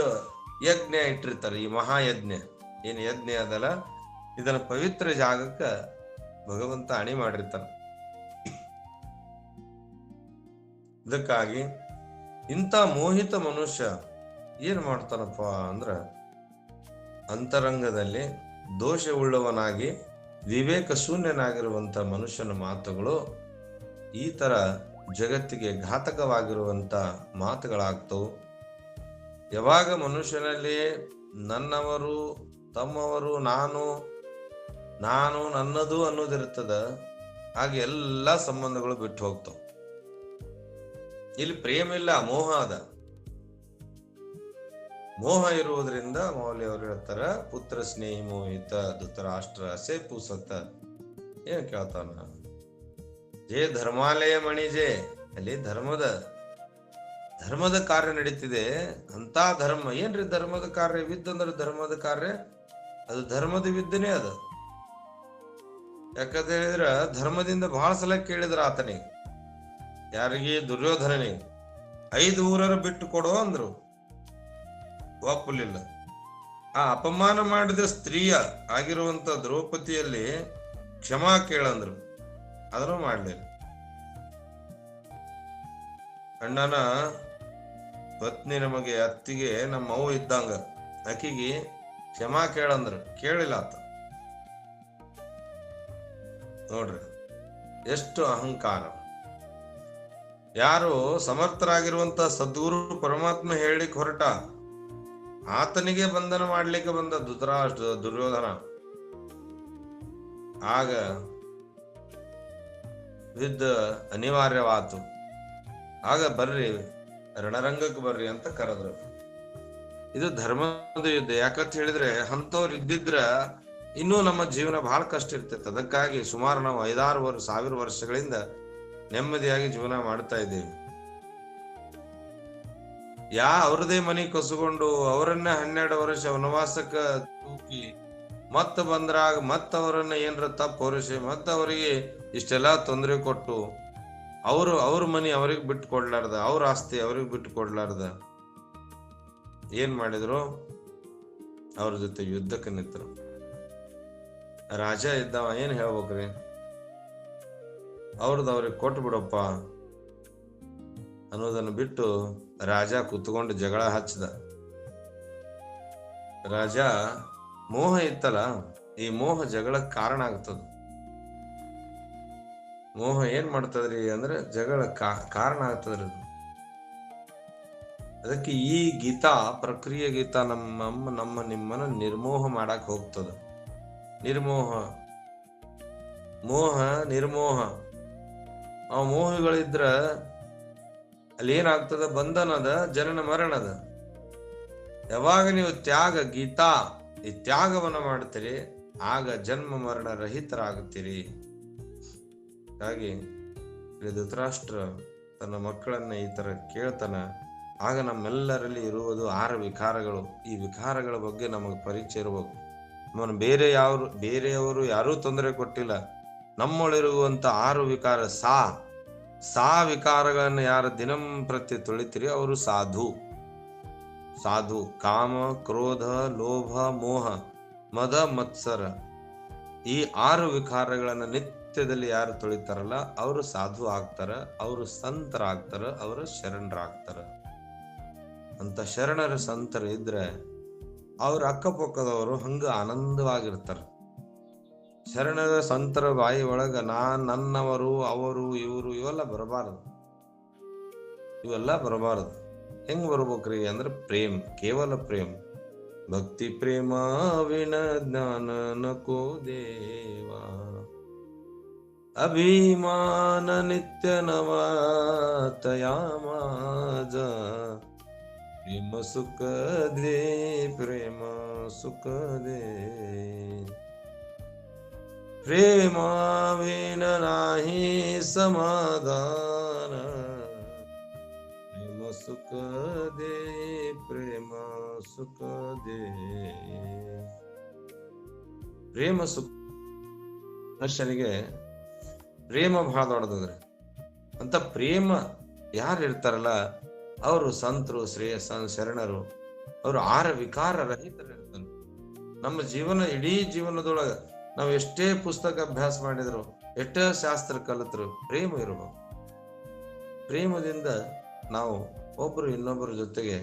ಯಜ್ಞ ಇಟ್ಟಿರ್ತಾರೆ. ಈ ಮಹಾಯಜ್ಞ ಏನ್ ಯಜ್ಞ ಅದಲ್ಲ, ಇದನ್ನ ಪವಿತ್ರ ಜಾಗಕ್ಕ ಭಗವಂತ ಅಣಿ ಮಾಡಿರ್ತಾನೆ. ಇದಕ್ಕಾಗಿ ಇಂಥ ಮೋಹಿತ ಮನುಷ್ಯ ಏನ್ ಮಾಡ್ತಾನಪ್ಪ ಅಂದ್ರ ಅಂತರಂಗದಲ್ಲಿ ದೋಷವುಳ್ಳವನಾಗಿ ವಿವೇಕ ಶೂನ್ಯನಾಗಿರುವಂತ ಮನುಷ್ಯನ ಮಾತುಗಳು ಈ ತರ ಜಗತ್ತಿಗೆ ಘಾತಕವಾಗಿರುವಂತ ಮಾತುಗಳಾಗ್ತವು. ಯಾವಾಗ ಮನುಷ್ಯನಲ್ಲಿ ನನ್ನವರು ತಮ್ಮವರು ನಾನು ನನ್ನದು ಅನ್ನೋದಿರ್ತದ, ಆಗ ಎಲ್ಲಾ ಸಂಬಂಧಗಳು ಬಿಟ್ಟು ಹೋಗ್ತಾವ. ಇಲ್ಲಿ ಪ್ರೇಮ ಇಲ್ಲ, ಮೋಹ ಅದ. ಮೋಹ ಇರುವುದರಿಂದ ಮೌಲ್ಯ ಅವರು ಹೇಳ್ತಾರ, ಪುತ್ರ ಸ್ನೇಹಿ ಮೋಹಿತ ಧೃತರಾಷ್ಟ್ರ ಅಸೆ ಪೂಸತ್ತ. ಏನ್ ಕೇಳ್ತಾನ? ಜೇ ಧರ್ಮಾಲಯ ಮಣಿಜೆ, ಅಲ್ಲಿ ಧರ್ಮದ ಕಾರ್ಯ ನಡೀತಿದೆ. ಅಂತ ಧರ್ಮ ಏನ್ರಿ ಧರ್ಮದ ಕಾರ್ಯ? ವಿದ್ಯೆ ಅಂದ್ರೆ ಧರ್ಮದ ಕಾರ್ಯ, ಅದು ಧರ್ಮದ ವಿದ್ಯೆನೇ ಅದು. ಯಾಕಂತ ಹೇಳಿದ್ರ ಧರ್ಮದಿಂದ ಬಹಳ ಸಲ ಕೇಳಿದ್ರ ಆತನಿಗೆ, ಯಾರಿಗೆ? ದುರ್ಯೋಧನನಿಗೆ 5 ಊರರು ಬಿಟ್ಟು ಕೊಡೋ ಅಂದ್ರು, ಒಪ್ಪಲಿಲ್ಲ. ಆ ಅಪಮಾನ ಮಾಡಿದ ಸ್ತ್ರೀಯ ಆಗಿರುವಂತ ದ್ರೌಪದಿಯಲ್ಲಿ ಕ್ಷಮಾ ಕೇಳಂದ್ರು, ಅದನ್ನು ಮಾಡ್ಲಿಲ್ಲ. ಅಣ್ಣನ ಪತ್ನಿ ನಮಗೆ ಅತ್ತಿಗೆ ನಮ್ಮ ಅವ್ವ ಇದ್ದಂಗ, ಆಕಿಗೆ ಕ್ಷಮಾ ಕೇಳಂದ್ರು, ಕೇಳಿಲ್ಲ ಆತ. ನೋಡ್ರಿ ಎಷ್ಟು ಅಹಂಕಾರ. ಯಾರು ಸಮರ್ಥರಾಗಿರುವಂತ ಸದ್ಗುರು ಪರಮಾತ್ಮ ಹೇಳಿಕ್ ಹೊರಟ, ಆತನಿಗೆ ಬಂಧನ ಮಾಡ್ಲಿಕ್ಕೆ ಬಂದ ದುರ್ಯೋಧನ. ಆಗ ಯುದ್ಧ ಅನಿವಾರ್ಯವಾತು. ಆಗ ಬರ್ರಿ ರಣರಂಗಕ್ಕೆ ಬರ್ರಿ ಅಂತ ಕರೆದ್ರು. ಇದು ಧರ್ಮದ ಯುದ್ಧ. ಯಾಕಂತ ಹೇಳಿದ್ರೆ ಅಂತವ್ರು ಇದ್ದಿದ್ರ ಇನ್ನೂ ನಮ್ಮ ಜೀವನ ಬಹಳ ಕಷ್ಟ ಇರ್ತೈತೆ. ಅದಕ್ಕಾಗಿ ಸುಮಾರು ನಾವು 5,000-6,000 ವರ್ಷಗಳಿಂದ ನೆಮ್ಮದಿಯಾಗಿ ಜೀವನ ಮಾಡ್ತಾ ಇದ್ದೇವೆ. ಅವ್ರದೇ ಮನೆ ಕಸುಕೊಂಡು ಅವರನ್ನ 12 ವರ್ಷ ವನವಾಸಕ್ಕ ತೂಕಿ ಮತ್ತ ಬಂದ್ರಾಗ ಮತ್ತ ಅವರನ್ನ ಏನ್ರ ತಪ್ಪು ಹೊರಿಸಿ ಮತ್ತ ಅವರಿಗೆ ಇಷ್ಟೆಲ್ಲಾ ತೊಂದರೆ ಕೊಟ್ಟು ಅವ್ರ ಮನಿ ಅವ್ರಿಗೆ ಬಿಟ್ಟು ಕೊಡ್ಲಾರ್ದ, ಅವ್ರ ಆಸ್ತಿ ಅವ್ರಿಗೆ ಬಿಟ್ಟು ಕೊಡ್ಲಾರ್ದ ಏನ್ ಮಾಡಿದ್ರು? ಅವ್ರ ಜೊತೆ ಯುದ್ಧಕ್ಕೆ ನಿಂತರು. ರಾಜ ಇದ್ದವ ಏನ್ ಹೇಳ್ಬೇಕ್ರಿ? ಅವ್ರಿಗೆ ಕೊಟ್ಟು ಬಿಡಪ್ಪ ಅನ್ನೋದನ್ನು ಬಿಟ್ಟು ರಾಜ ಕುತ್ಕೊಂಡು ಜಗಳ ಹಚ್ಚದ. ರಾಜ ಮೋಹ ಇತ್ತಲ್ಲ, ಈ ಮೋಹ ಜಗಳಕ್ಕೆ ಕಾರಣ ಆಗ್ತದ. ಮೋಹ ಏನ್ ಮಾಡ್ತದ್ರಿ ಅಂದ್ರೆ ಜಗಳ ಕಾರಣ ಆಗ್ತದ್ರಿ. ಅದಕ್ಕೆ ಈ ಗೀತಾ, ಪ್ರಕ್ರಿಯೆ ಗೀತಾ ನಿಮ್ಮನ್ನ ನಿರ್ಮೋಹ ಮಾಡಕ್ ಹೋಗ್ತದ. ನಿರ್ಮೋಹ ಆ ಮೋಹಗಳಿದ್ರ ಅಲ್ಲಿ ಏನಾಗ್ತದ? ಬಂಧನದ, ಜನನ ಮರಣದ. ಯಾವಾಗ ನೀವು ಗೀತಾ ಈ ತ್ಯಾಗವನ್ನ ಮಾಡ್ತೀರಿ, ಆಗ ಜನ್ಮ ಮರಣ ರಹಿತರಾಗುತ್ತೀರಿ. ಹಾಗಾಗಿ ಧೃತರಾಷ್ಟ್ರ ತನ್ನ ಮಕ್ಕಳನ್ನ ಈ ತರ ಕೇಳ್ತಾನ. ಆಗ ನಮ್ಮೆಲ್ಲರಲ್ಲಿ ಇರುವುದು 6 ವಿಕಾರಗಳು. ಈ ವಿಕಾರಗಳ ಬಗ್ಗೆ ನಮಗೆ ಪರಿಚಯ ಇರಬೇಕು. ನಮ್ಮನ್ನು ಬೇರೆಯವರು ಯಾರೂ ತೊಂದರೆ ಕೊಟ್ಟಿಲ್ಲ. ನಮ್ಮೊಳಿರುವಂತ 6 ವಿಕಾರ, ಸಾ ವಿಕಾರಗಳನ್ನು ಯಾರು ದಿನಂಪ್ರತಿ ತೊಳಿತೀರಿ ಅವರು ಸಾಧು. ಕಾಮ, ಕ್ರೋಧ, ಲೋಭ, ಮೋಹ, ಮದ, ಮತ್ಸರ, ಈ 6 ವಿಕಾರಗಳನ್ನ ನಿತ್ಯದಲ್ಲಿ ಯಾರು ತೊಳಿತಾರಲ್ಲ ಅವರು ಸಾಧು ಆಗ್ತಾರ, ಅವರು ಸಂತರಾಗ್ತಾರ, ಅವರು ಶರಣರಾಗ್ತಾರ. ಅಂತ ಶರಣರ ಸಂತರ ಇದ್ರೆ ಅವ್ರ ಅಕ್ಕಪಕ್ಕದವರು ಹಂಗ ಆನಂದವಾಗಿರ್ತಾರ. ಶರಣರ ಸಂತರ ಬಾಯಿ ಒಳಗ ನನ್ನವರು, ಅವರು, ಇವರು ಇವೆಲ್ಲ ಬರಬಾರದು. ಹೆಂಗ್ ಬರ್ಬೇಕ್ರಿ ಅಂದ್ರೆ ಪ್ರೇಮ್, ಕೇವಲ ಪ್ರೇಮ್. ಭಕ್ತಿ ಪ್ರೇಮ ವಿನ ಜ್ಞಾನ ನಕೋ ದೇವಾ, ಅಭಿಮಾನ ನಿತ್ಯ ನವತಯಾ ಮಾಜ, ಪ್ರೇಮ ಸುಖ ದೇ ಪ್ರೇಮ ವಿನ ನಾಹಿ ಸಮಾಧಾನ, ಸುಖ ದೇ ಪ್ರೇಮ ಸುಖ ದೇ. ಪ್ರೇಮ ಸುಖ ಮನುಷ್ಯನಿಗೆ ಪ್ರೇಮ ಬಹಳ ದೊಡ್ಡದ್ರಿ. ಅಂತ ಪ್ರೇಮ ಯಾರು ಇರ್ತಾರಲ್ಲ ಅವರು ಸಂತರು, ಶರಣರು. ಅವರು 6 ವಿಕಾರ ರಹಿತರಿರ್ತಾನೆ. ನಮ್ಮ ಇಡೀ ಜೀವನದೊಳಗ ನಾವು ಎಷ್ಟೇ ಪುಸ್ತಕ ಅಭ್ಯಾಸ ಮಾಡಿದ್ರು, ಎಷ್ಟೇ ಶಾಸ್ತ್ರ ಕಲಿತರು, ಪ್ರೇಮ ಇರಬೇಕು. ಪ್ರೇಮದಿಂದ ನಾವು ಒಬ್ರು ಇನ್ನೊಬ್ಬರ ಜೊತೆಗೆ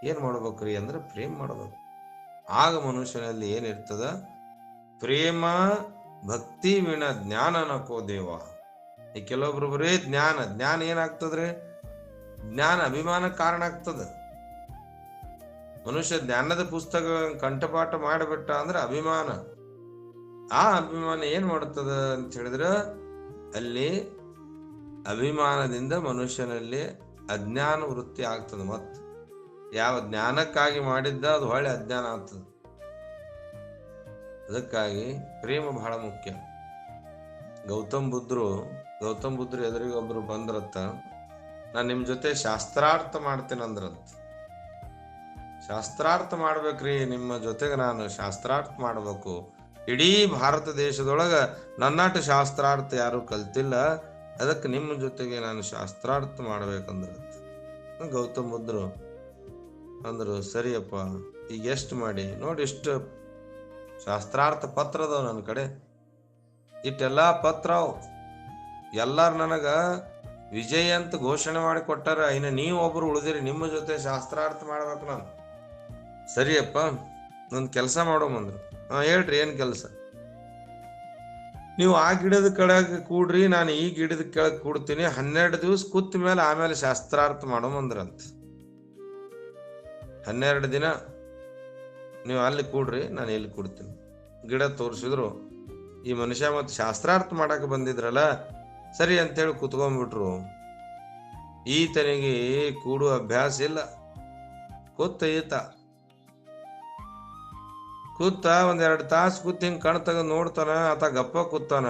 ಏನ್ ಮಾಡ್ಬೇಕ್ರಿ ಅಂದ್ರೆ ಪ್ರೇಮ ಮಾಡ್ಬೇಕು. ಆಗ ಮನುಷ್ಯನಲ್ಲಿ ಏನಿರ್ತದ? ಪ್ರೇಮ ಭಕ್ತಿ ವಿನ ಜ್ಞಾನ ನಕೋ ದೇವ. ಈ ಕೆಲವೊಬ್ರು ಬರೇ ಜ್ಞಾನ ಏನಾಗ್ತದ್ರಿ? ಜ್ಞಾನ ಅಭಿಮಾನ ಕಾರಣ ಆಗ್ತದ. ಮನುಷ್ಯ ಜ್ಞಾನದ ಪುಸ್ತಕ ಕಂಠಪಾಠ ಮಾಡಿಬಿಟ್ಟ ಅಂದ್ರೆ ಅಭಿಮಾನ. ಆ ಅಭಿಮಾನ ಏನ್ ಮಾಡ್ತದ ಅಂತ ಹೇಳಿದ್ರ, ಅಲ್ಲಿ ಅಭಿಮಾನದಿಂದ ಮನುಷ್ಯನಲ್ಲಿ ಅಜ್ಞಾನ ವೃತ್ತಿ ಆಗ್ತದೆ. ಯಾವ ಜ್ಞಾನಕ್ಕಾಗಿ ಮಾಡಿದ್ದ ಅದು ಹೊಳ್ಳಿ ಅಜ್ಞಾನ ಆಗ್ತದೆ. ಅದಕ್ಕಾಗಿ ಪ್ರೇಮ ಬಹಳ ಮುಖ್ಯ. ಗೌತಮ್ ಬುದ್ಧರು ಎದುರಿಗೆ ಒಬ್ರು ಬಂದ್ರತ್ತ, ನಾನು ನಿಮ್ ಜೊತೆ ಶಾಸ್ತ್ರಾರ್ಥ ಮಾಡ್ತೇನೆ ಅಂದ್ರಂತ. ಶಾಸ್ತ್ರಾರ್ಥ ಮಾಡ್ಬೇಕ್ರಿ, ನಿಮ್ಮ ಜೊತೆಗೆ ನಾನು ಶಾಸ್ತ್ರಾರ್ಥ ಮಾಡ್ಬೇಕು. ಇಡೀ ಭಾರತ ದೇಶದೊಳಗ ನನ್ನಾಟ ಶಾಸ್ತ್ರಾರ್ಥ ಯಾರು ಕಲ್ತಿಲ್ಲ, ಅದಕ್ಕೆ ನಿಮ್ಮ ಜೊತೆಗೆ ನಾನು ಶಾಸ್ತ್ರಾರ್ಥ ಮಾಡ್ಬೇಕಂದ್ರಂತ. ಗೌತಮ್ ಬುದ್ಧರು ಅಂದ್ರು, ಸರಿಯಪ್ಪ, ಈಗ ಎಷ್ಟು ಮಾಡಿ ನೋಡಿ, ಇಷ್ಟು ಶಾಸ್ತ್ರಾರ್ಥ ಪತ್ರ ಅದಾವ ನನ್ನ ಕಡೆ, ಇಟ್ಟೆಲ್ಲಾ ಪತ್ರ ಎಲ್ಲಾರು ನನಗ ವಿಜಯ ಅಂತ ಘೋಷಣೆ ಮಾಡಿ ಕೊಟ್ಟಾರ, ಇನ್ನು ನೀವು ಒಬ್ರು ಉಳಿದಿರಿ, ನಿಮ್ಮ ಜೊತೆ ಶಾಸ್ತ್ರಾರ್ಥ ಮಾಡ್ಬೇಕು ನಾನು. ಸರಿಯಪ್ಪ, ಒಂದ್ ಕೆಲಸ ಮಾಡೋಮಂದ್ರು. ಹೇಳ್ರಿ, ಏನ್ ಕೆಲಸ? ನೀವು ಆ ಗಿಡದ ಕೆಳಗೆ ಕೂಡ್ರಿ, ನಾನು ಈ ಗಿಡದ ಕೆಳಗೆ ಕೂಡ್ತೀನಿ, 12 ದಿವಸ ಕೂತ ಮೇಲೆ ಆಮೇಲೆ ಶಾಸ್ತ್ರಾರ್ಥ ಮಾಡೋಮಂದ್ರಂತ. 12 ದಿನ ನೀವು ಅಲ್ಲಿ ಕೂಡ್ರಿ, ನಾನು ಇಲ್ಲಿ ಕೂಡ್ತೀನಿ. ಗಿಡ ತೋರಿಸಿದ್ರು. ಈ ಮನುಷ್ಯ ಮತ್ತೆ ಶಾಸ್ತ್ರಾರ್ಥ ಮಾಡಕ್ಕೆ ಬಂದಿದ್ರಲ್ಲ, ಸರಿ ಅಂತೇಳಿ ಕುತ್ಕೊಂಡ್ಬಿಟ್ರು. ಈತನಿಗೆ ಕೂಡುವ ಅಭ್ಯಾಸ ಇಲ್ಲ. ಕೂತ 1-2 ತಾಸು ಕೂತ್ ಹಿಂಗ್ ಕಣ್ ತಗದ್ ನೋಡ್ತಾನ. ಆತ ಗಪ್ಪ ಕೂತಾನ.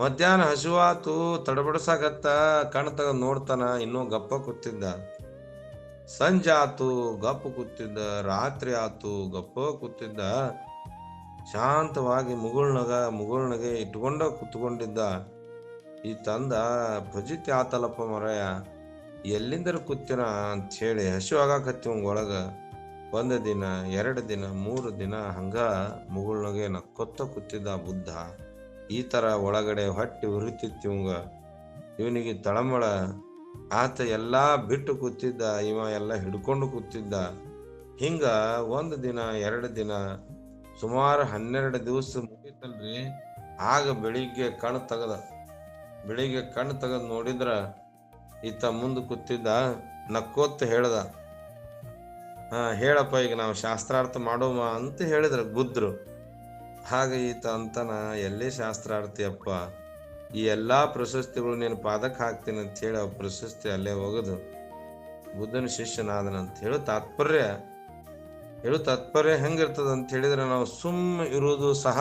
ಮಧ್ಯಾಹ್ನ ಹಸುವಾತು, ತಡಬಡಸಾಗತ್ತ, ಕಣ್ ತಗದ್ ನೋಡ್ತಾನ, ಇನ್ನೂ ಗಪ್ಪ ಕೂತಿದ್ದ. ಸಂಜೆ ಆತು, ಗಪ್ಪ ಕೂತಿದ್ದ. ರಾತ್ರಿ ಆತು, ಗಪ್ಪ ಕೂತಿದ್ದ. ಶಾಂತವಾಗಿ ಮುಗುಳ್ನಗೆ ಇಟ್ಕೊಂಡ ಕುತ್ಕೊಂಡಿದ್ದ. ಈ ತಂದ ಭಜಿತಿ ಆತಲಪ್ಪ ಮರಯ, ಎಲ್ಲಿಂದರ ಕೂತಿನ ಅಂತ ಹೇಳಿ ಹಸು ಆಗಾಕತ್ತಿವಂಗ ಒಳಗ. 1 ದಿನ 2 ದಿನ 3 ದಿನ ಹಂಗ ಮುಗುಳ್ನಗೆ ನಕ್ಕೊತ್ತ ಕೂತಿದ್ದ ಬುದ್ಧ. ಈ ತರ ಒಳಗಡೆ ಹೊಟ್ಟಿ ಉರಿತಿತ್ತಿವಂಗ. ಇವನಿಗೆ ತಳಮಳ. ಆತ ಎಲ್ಲಾ ಬಿಟ್ಟು ಕೂತಿದ್ದ, ಇವ ಎಲ್ಲ ಹಿಡ್ಕೊಂಡು ಕೂತಿದ್ದ. ಹಿಂಗ 1 ದಿನ 2 ದಿನ ಸುಮಾರು 12 ದಿವಸ ಮುಗಿತಲ್ರಿ. ಆಗ ಬೆಳಿಗ್ಗೆ ಕಣ್ ತಗದ್ ನೋಡಿದ್ರ ಈತ ಮುಂದೆ ಕೂತಿದ್ದ. ನಕ್ಕೋತ್ ಹೇಳ್ದ, ಹೇಳಪ್ಪ, ಈಗ ನಾವು ಶಾಸ್ತ್ರಾರ್ಥ ಮಾಡೋಮ ಅಂತ ಹೇಳಿದ್ರ ಬುದ್ಧರು. ಹಾಗೆ ಈತ ಅಂತನ, ಎಲ್ಲೇ ಶಾಸ್ತ್ರಾರ್ಥಿಯಪ್ಪ, ಈ ಎಲ್ಲಾ ಪ್ರಶಸ್ತಿಗಳು ನೀನು ಪಾದಕ್ಕೆ ಹಾಕ್ತೀನಿ ಅಂತ ಹೇಳಿ ಅವ್ ಪ್ರಶಸ್ತಿ ಅಲ್ಲೇ ಹೋಗುದು. ಬುದ್ಧನ ಶಿಷ್ಯನಾದನಂತ ಹೇಳು ತಾತ್ಪರ್ಯ ಹೆಂಗಿರ್ತದ ಅಂತ ಹೇಳಿದ್ರೆ, ನಾವು ಸುಮ್ಮ ಇರುವುದು ಸಹ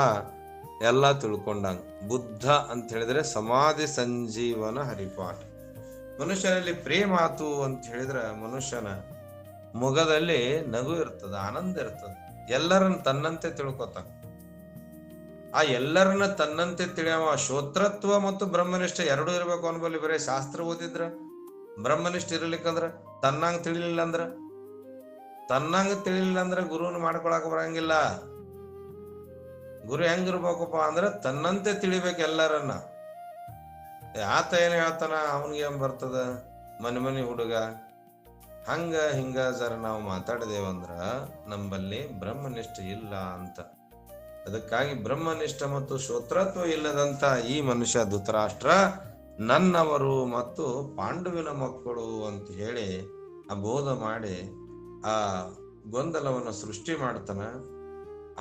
ಎಲ್ಲಾ ತಿಳ್ಕೊಂಡಂಗ. ಬುದ್ಧ ಅಂತ ಹೇಳಿದ್ರೆ ಸಮಾಧಿ ಸಂಜೀವನ ಹರಿಪಾಠ. ಮನುಷ್ಯನಲ್ಲಿ ಪ್ರೇಮ ಆತು ಅಂತ ಹೇಳಿದ್ರೆ ಮನುಷ್ಯನ ಮೊಗದಲ್ಲಿ ನಗು ಇರ್ತದ, ಆನಂದ ಇರ್ತದ. ಎಲ್ಲರನ್ನ ತನ್ನಂತೆ ತಿಳ್ಕೊತಾನ. ಆ ಎಲ್ಲರನ್ನ ತನ್ನಂತೆ ತಿಳಿಯವ. ಶ್ರೋತ್ರತ್ವ ಮತ್ತು ಬ್ರಹ್ಮನಿಷ್ಠ ಎರಡೂ ಇರ್ಬೇಕು ಅನ್ಬಲ್ಲಿ. ಬರೀ ಶಾಸ್ತ್ರ ಓದಿದ್ರ ಬ್ರಹ್ಮನಿಷ್ಠ ಇರ್ಲಿಕ್ಕಂದ್ರ, ತನ್ನಂಗ ತಿಳಿಲಿಲ್ಲ ಅಂದ್ರ ಗುರುನ ಮಾಡ್ಕೊಳಕ್ ಬರಂಗಿಲ್ಲ. ಗುರು ಹೆಂಗಿರ್ಬೇಕಪ್ಪ ಅಂದ್ರ ತನ್ನಂತೆ ತಿಳಿಬೇಕು ಎಲ್ಲರನ್ನ. ಆತ ಏನ್ ಹೇಳ್ತಾನ ಅವನ್ಗೆ ಏನ್ ಬರ್ತದ, ಮನಿ ಹುಡುಗ ಹಂಗ ಹಿಂಗ ಜರ ನಾವು ಮಾತಾಡಿದೇವಂದ್ರ ನಂಬಲ್ಲಿ ಬ್ರಹ್ಮನಿಷ್ಠ ಇಲ್ಲ ಅಂತ. ಅದಕ್ಕಾಗಿ ಬ್ರಹ್ಮನಿಷ್ಠ ಮತ್ತು ಶ್ರೋತ್ರತ್ವ ಇಲ್ಲದಂತ ಈ ಮನುಷ್ಯ ಧೃತರಾಷ್ಟ್ರ ನನ್ನವರು ಮತ್ತು ಪಾಂಡುವಿನ ಮಕ್ಕಳು ಅಂತ ಹೇಳಿ ಅಬೋಧ ಮಾಡಿ ಆ ಗೊಂದಲವನ್ನು ಸೃಷ್ಟಿ ಮಾಡ್ತಾನ.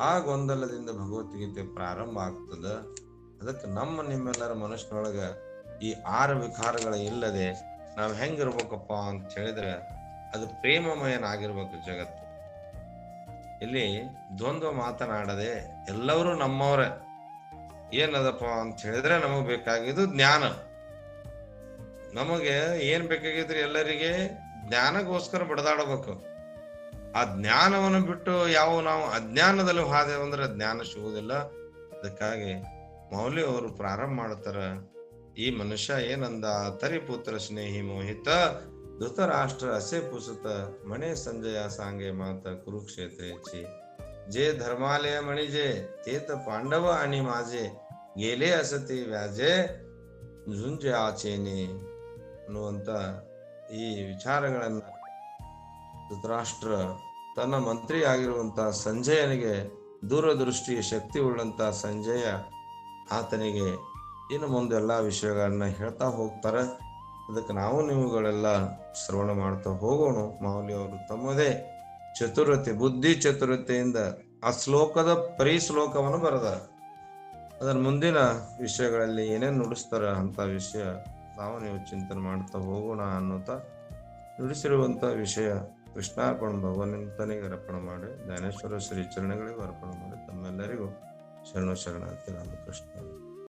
ಆ ಗೊಂದಲದಿಂದ ಭಗವದ್ಗೀತೆ ಪ್ರಾರಂಭ ಆಗ್ತದ. ಅದಕ್ಕೆ ನಿಮ್ಮೆಲ್ಲರ ಮನಸ್ಸಿನೊಳಗ ಈ 6 ವಿಕಾರಗಳ ಇಲ್ಲದೆ ನಾವ್ ಹೆಂಗಿರ್ಬೇಕಪ್ಪ ಅಂತ ಹೇಳಿದ್ರೆ, ಅದು ಪ್ರೇಮಮಯನಾಗಿರ್ಬೇಕು ಜಗತ್ತು. ಇಲ್ಲಿ ದ್ವಂದ್ವ ಮಾತನಾಡದೆ ಎಲ್ಲರೂ ನಮ್ಮವ್ರ. ಏನದಪ್ಪ ಅಂತ ಹೇಳಿದ್ರೆ, ನಮಗ್ ಬೇಕಾಗಿದ್ದು ಜ್ಞಾನ. ನಮಗೆ ಏನ್ ಬೇಕಾಗಿದ್ರಿ? ಎಲ್ಲರಿಗೆ ಜ್ಞಾನಗೋಸ್ಕರ ಬಡದಾಡಬೇಕು. ಆ ಜ್ಞಾನವನ್ನು ಬಿಟ್ಟು ನಾವು ಅಜ್ಞಾನದಲ್ಲಿ ಹಾದೇವಂದ್ರೆ ಜ್ಞಾನ ಸಿಗುವುದಿಲ್ಲ. ಅದಕ್ಕಾಗಿ ಮೌಲ್ಯ ಅವರು ಪ್ರಾರಂಭ ಮಾಡ್ತಾರ. ಈ ಮನುಷ್ಯ ಏನಂದ, ತರಿಪುತ್ರ ಸ್ನೇಹಿ ಮೋಹಿತ ಧೃತರಾಷ್ಟ್ರ ಅಸೆ ಪುಸುತ ಮಣೆ ಸಂಜಯ ಸಾಂಗೆ ಮಾತ ಕುರುಕ್ಷೇತ್ರ ಜೆ ಧರ್ಮಾಲಯ ಮಣಿಜೆ ತೇತ ಪಾಂಡವ ಅಣಿ ಮಾಜೆ ಗೆಲೆ ಅಸತಿ ವ್ಯಾಜೆ ಜುಂಜೆ ಆಚೇನೆ ಅನ್ನುವಂತ ಈ ವಿಚಾರಗಳನ್ನ ಧೃತರಾಷ್ಟ್ರ ತನ್ನ ಮಂತ್ರಿ ಆಗಿರುವಂತ ಸಂಜಯನಿಗೆ, ದೂರದೃಷ್ಟಿ ಶಕ್ತಿ ಉಳ್ಳಂತ ಸಂಜಯ ಆತನಿಗೆ ಇನ್ನು ಮುಂದೆಲ್ಲ ವಿಷಯಗಳನ್ನ ಹೇಳ್ತಾ ಹೋಗ್ತಾರೆ. ಅದಕ್ಕೆ ನಾವು ನೀವುಗಳೆಲ್ಲ ಶ್ರವಣ ಮಾಡ್ತಾ ಹೋಗೋಣ. ಮೌಲ್ಯ ಅವರು ತಮ್ಮದೇ ಚತುರತೆ, ಬುದ್ಧಿ ಚತುರತೆಯಿಂದ ಆ ಶ್ಲೋಕದ ಪರಿಶ್ಲೋಕವನ್ನು ಬರೆದಾರ. ಅದರ ಮುಂದಿನ ವಿಷಯಗಳಲ್ಲಿ ಏನೇನು ನುಡಿಸ್ತಾರ ಅಂತ ವಿಷಯ ನಾವು ನೀವು ಚಿಂತನೆ ಮಾಡ್ತಾ ಹೋಗೋಣ ಅನ್ನೋತ ನುಡಿಸಿರುವಂತ ವಿಷಯ ಕೃಷ್ಣಾರ್ಪಣ ಭಗವಂತನಿಗೆ ಅರ್ಪಣೆ ಮಾಡಿ ಜ್ಞಾನೇಶ್ವರ ಶ್ರೀ ಚರಣಗಳಿಗೂ ಅರ್ಪಣೆ ಮಾಡಿ ತಮ್ಮೆಲ್ಲರಿಗೂ ಶರಣ ಶರಣಾರ್ಥಿ ರಾಮಕೃಷ್ಣ.